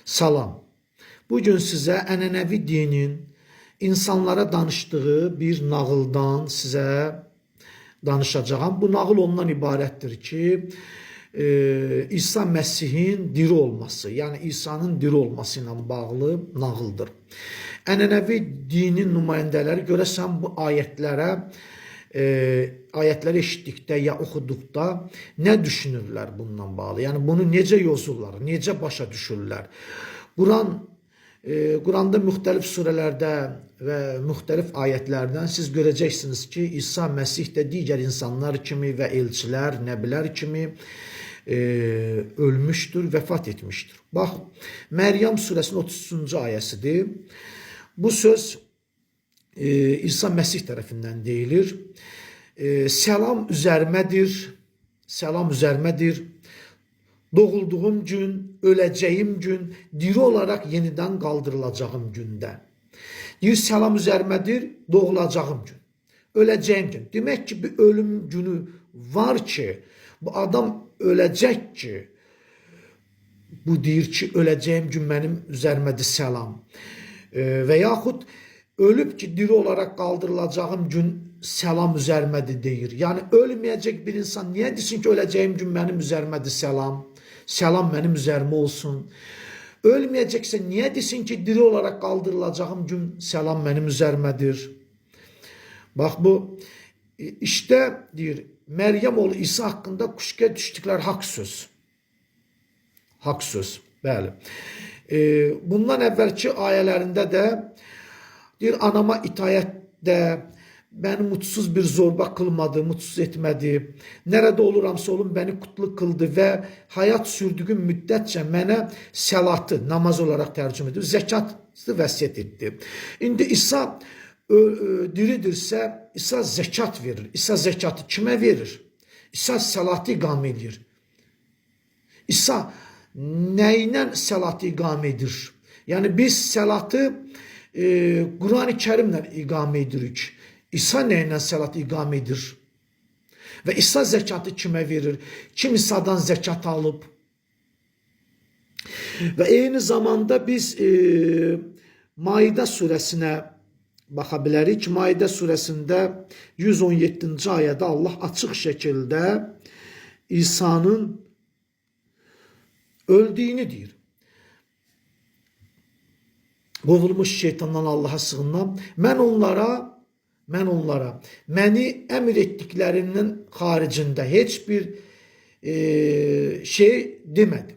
Salam. Bugün sizə ənənəvi dinin insanlara danışdığı bir nağıldan sizə danışacağım. Bu nağıl ondan ibarətdir ki, İsa Məsihin diri olması, yəni İsa'nın diri olması ilə bağlı nağıldır. Ənənəvi dinin nümayəndələri görəsən bu ayətləri eşitdikdə ya oxuduqda nə düşünürlər bununla bağlı? Yəni bunu necə yozurlar, necə başa düşürlər? Quranda müxtəlif surələrdə və müxtəlif ayətlərdən siz görəcəksiniz ki, İsa Məsih də digər insanlar kimi və elçilər, nəbilər kimi ölmüşdür, vəfat etmişdir. Bax, Məryəm surəsinin 33-cü ayəsidir. Bu söz İsa Məsih tərəfindən deyilir. Səlam üzərimədir, səlam üzərimədir. Doğulduğum gün, öləcəyim gün, diri olaraq yenidən qaldırılacağım gündə. Deyir, səlam üzərimədir, doğulacağım gün, öləcəyim gün. Demək ki, bir ölüm günü var ki, bu adam öləcək ki, bu deyir ki, öləcəyim gün mənim üzərimədir səlam. Və yaxud ölüb ki, diri olaraq qaldırılacağım gün səlam üzərimədir deyir. Yəni, ölməyəcək bir insan niyə desin ki, öləcəyim gün mənim üzərimədir səlam? Səlam mənim üzərimə olsun. Ölməyəcəksə niyə desin ki, diri olaraq qaldırılacağım gün səlam mənim üzərimədir? Bax, bu, işdə deyir, Məryəm oğlu İsa haqqında kuşkuya düşdüklər haqq söz. Haqq söz, bəli. Bundan əvvəlki ayələrində də deyir, anama itayətdə bəni mutsuz bir zorba qılmadı, mutsuz etmədi. Nerede oluramsa olun beni kutlu kıldı və hayat sürdüğüm müddətcə mənə səlatı, namaz olaraq tərcümə edir, zəkatı vəsiyyət etdi. İndi İsa diridirsə, İsa zəkat verir. İsa zəkatı kimə verir? İsa səlatı iqamə edir. İsa nəylə səlatı iqamə edir? Yəni biz səlatı Quran-ı Kərimlə iqamə edirik. İsa nəylə səlatı iqamə edir? Və İsa zəkatı kimə verir? Kim İsa'dan zəkat alıb? Və eyni zamanda biz Maidə surəsinə baxa bilərik. Maidə surəsində 117-ci ayədə Allah açıq şəkildə İsa'nın öldüyünü deyir. Qovulmuş şeytandan Allah'a sığınmam. Mən onlara məni əmr etdiklərinin xaricində heç bir şey demədim.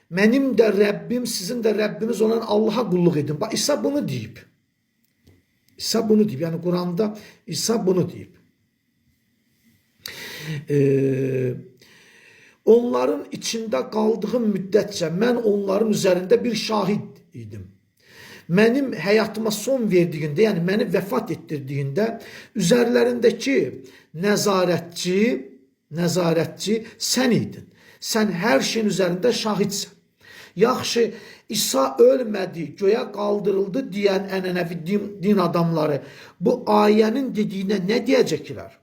Mənim də Rəbbim, sizin də Rəbbiniz olan Allah'a qulluq edin. Bax, İsa bunu deyib. İsa bunu deyib. Yəni Quranda İsa bunu deyib. Onların içində qaldığım müddətcə mən onların üzərində bir şahid idim. Mənim həyatıma son verdiyində, yəni məni vəfat etdirdiyində üzərlərindəki nəzarətçi sən idin. Sən hər şeyin üzərində şahidsən. Yaxşı, İsa ölmədi, göyə qaldırıldı deyən ənənəvi din adamları bu ayənin dediyinə nə deyəcəklər?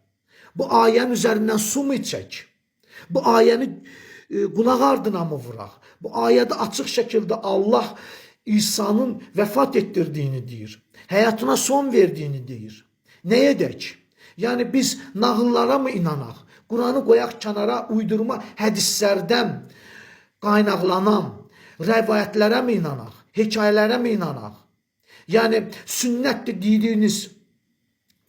Bu ayənin üzərindən su mu içək? Bu ayəni qulaq ardına mı vuraq? Bu ayədə açıq şəkildə Allah İsa'nın vəfat etdirdiyini deyir. Həyatına son verdiyini deyir. Nə edək? Yəni biz nağıllara mı inanaq? Quranı qoyaq kənara, uydurma hədislərdən qaynaqlanan rəvayətlərə mi inanaq? Hekayələrə mi inanaq? Yəni sünnətdir dediyiniz,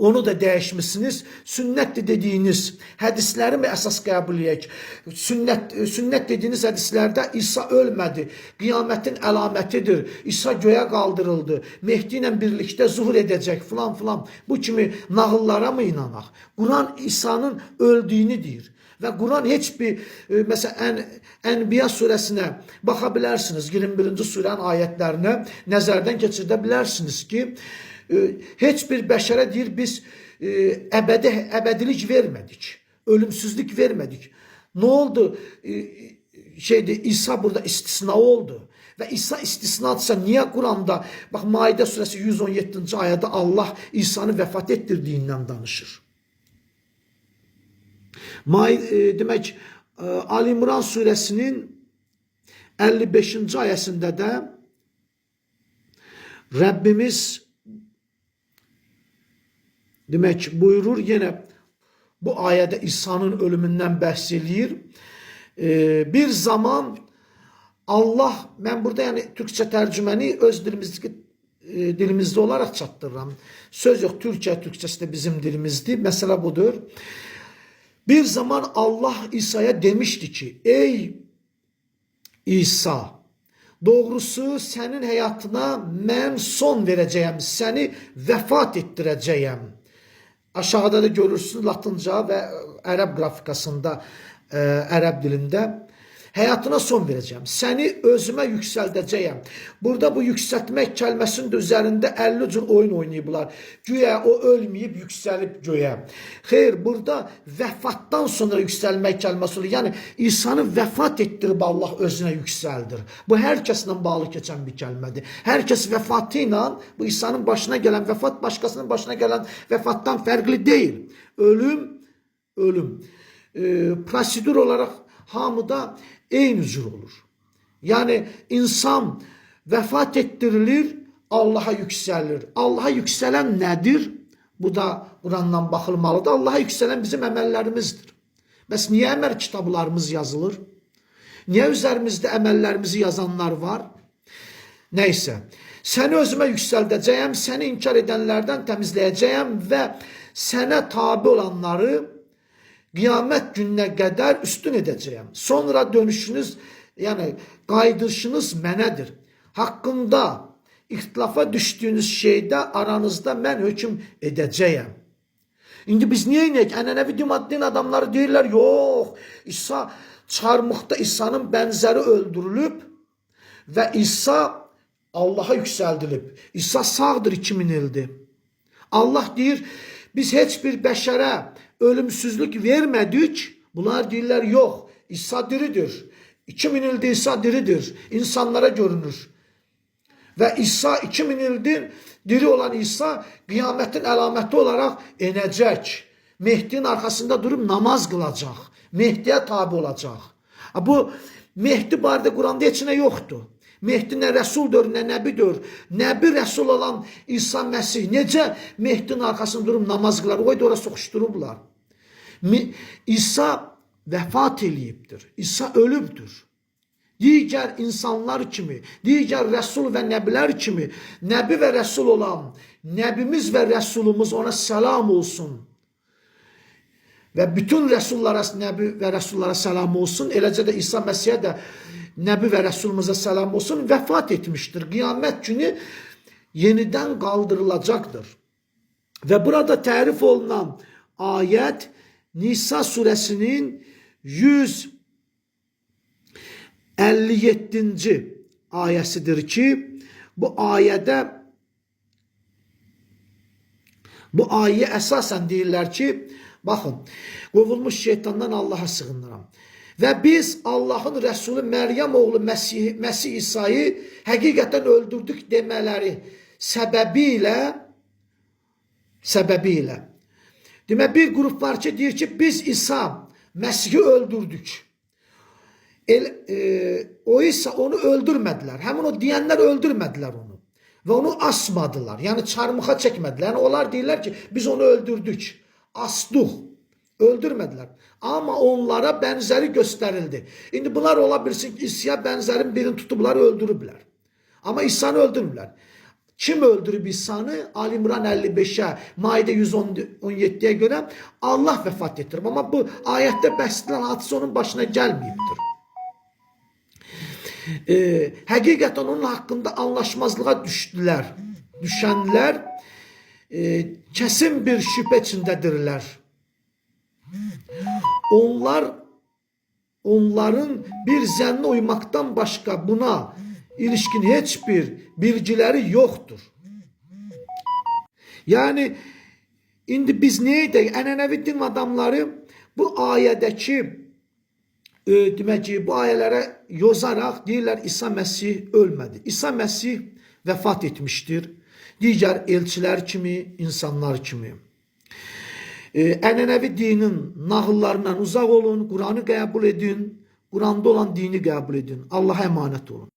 onu da dəyişmişsiniz. Sünnətdir dediyiniz hədisləri mi əsas qəbul edək? Sünnət dediyiniz hədislərdə İsa ölmədi, qiyamətin əlamətidir, İsa göyə qaldırıldı, Mehdi ilə birlikdə zuhur edəcək filan filan. Bu kimi nağıllara mı inanaq? Quran İsa'nın öldüyünü deyir. Və Quran heç bir, məsələn, Ənbiya surəsinə baxa bilərsiniz, 21-ci surənin ayətlərinə nəzərdən keçirdə bilərsiniz ki, heç bir bəşərə deyir, biz əbədilik vermədik, ölümsüzlük vermədik. Nə oldu? İsa burada istisna oldu. Və İsa istisnadırsa niyə Quranda, bax, Maidə surəsi 117-ci ayədə Allah İsa'nı vəfat etdirdiyindən danışır. Demək, Ali İmran surəsinin 55-ci ayəsində də Rəbbimiz demək buyurur, yenə bu ayədə İsa'nın ölümündən bəhs eləyir. Bir zaman Allah, mən burada yəni türkçə tərcüməni öz dilimizdə olaraq çatdırıram. Söz yox, türkçəsi də bizim dilimizdir. Məsələ budur. Bir zaman Allah İsa'ya demişti ki, ey İsa, doğrusu sənin həyatına mən son verəcəyəm, səni vəfat etdirəcəyəm. Aşağıda da görürsünüz Latınca və Ərəb qrafikasında, Ərəb dilində. Həyatına son verəcəyəm, səni özümə yüksəldəcəyəm. Burada bu yüksəltmək kəlməsinin də üzərində 50 cür oyun oynayıblar. Güya o ölməyib, yüksəlib göyə. Xeyr, burada vəfatdan sonra yüksəlmək kəlməsi olur. Yəni, İsa'nı vəfat etdirib Allah özünə yüksəldir. Bu, hər kəslə bağlı keçən bir kəlmədir. Hər kəs vəfatı ilə, bu İsa'nın başına gələn vəfat, başqasının başına gələn vəfatdan fərqli deyil. Ölüm. Prosedur olaraq hamıda eyni cür olur. Yəni, insan vəfat etdirilir, Allaha yüksəlir. Allaha yüksələn nədir? Bu da Qurandan baxılmalıdır. Allaha yüksələn bizim əməllərimizdir. Bəs niyə əməl kitablarımız yazılır? Niyə üzərimizdə əməllərimizi yazanlar var? Nəysə, səni özümə yüksəldəcəyəm, səni inkar edənlərdən təmizləyəcəyəm və sənə tabi olanları qiyamət gününə qədər üstün edəcəyəm. Sonra dönüşünüz, yəni qaydırışınız mənədir. Haqqında ixtilafa düşdüyünüz şeydə aranızda mən hökm edəcəyəm. İndi biz niyə inək? Ənənəvi din adamları deyirlər, yox, İsa çarmıqda İsa'nın bənzəri öldürülüb və İsa Allaha yüksəldilib. İsa sağdır 2000 ildir. Allah deyir, biz heç bir bəşərə ölümsüzlük vermədik. Bunlar deyirlər, yox, İsa diridir. 2000 ildir İsa diridir. İnsanlara görünür. Və İsa 2000 ildir diri olan İsa qiyamətin əlaməti olaraq enəcək. Mehdinin arxasında durub namaz qılacaq. Mehdiyə tabi olacaq. Bu Mehdi barədə Quranda heç nə yoxdur. Mehdi nə rəsuldur, nə nəbidir. Nəbi rəsul olan İsa Məsih necə Mehdinin arxasında durub namaz qılar? O da ora soxuşdurublar. İsa vəfat eləyibdir. İsa ölübdür. Digər insanlar kimi, digər rəsul və nəbilər kimi, nəbi və rəsul olan, nəbimiz və rəsulumuz ona səlam olsun. Və bütün rəsullara, nəbi və rəsullara səlam olsun. Eləcə də İsa Məsihə də nəbi və rəsulumuza səlam olsun. Vəfat etmişdir. Qiyamət günü yenidən qaldırılacaqdır. Və burada tərif olunan ayət Nisa surəsinin 157-ci ayəsidir ki, bu ayəyə əsasən deyirlər ki, baxın, qovulmuş şeytandan Allaha sığınıram. Və biz Allahın Rəsulü Məryəm oğlu Məsih İsa'yı həqiqətən öldürdük demələri səbəbilə. Demək, bir qrup var ki, deyir ki, biz İsa Məsihi öldürdük. O isə onu öldürmədilər. Həmin o deyənlər öldürmədilər onu. Və onu asmadılar. Yəni, çarmıxa çəkmədilər. Yəni, onlar deyirlər ki, biz onu öldürdük. Asdıq. Öldürmədilər. Amma onlara bənzəri göstərildi. İndi bunlar ola bilsin ki, İsa'ya bənzərin birini tutublar, öldürüblər. Amma İsa'nı öldürmürlər. Kim öldürüb İsa'nı? Ali İmran 55'ə, Maidə 117'yə görə Allah vəfat etdirib. Amma bu ayətdə bəhs edilən hadisə onun başına gəlməyibdir. Həqiqətən onun haqqında anlaşmazlığa düşənlər kəsin bir şübhə içindədirlər. Onların bir zənnə uymaqdan başqa buna ilişkin heç bir bilgiləri yoxdur. Yəni, indi biz nə edək? Ənənəvi din adamları bu ayədəki, demək ki, bu ayələrə yozaraq deyirlər, İsa Məsih ölmədi. İsa Məsih vəfat etmişdir. Digər elçilər kimi, insanlar kimi. Ənənəvi dinin nağıllarından uzaq olun, Quranı qəbul edin. Quranda olan dini qəbul edin. Allaha əmanət olun.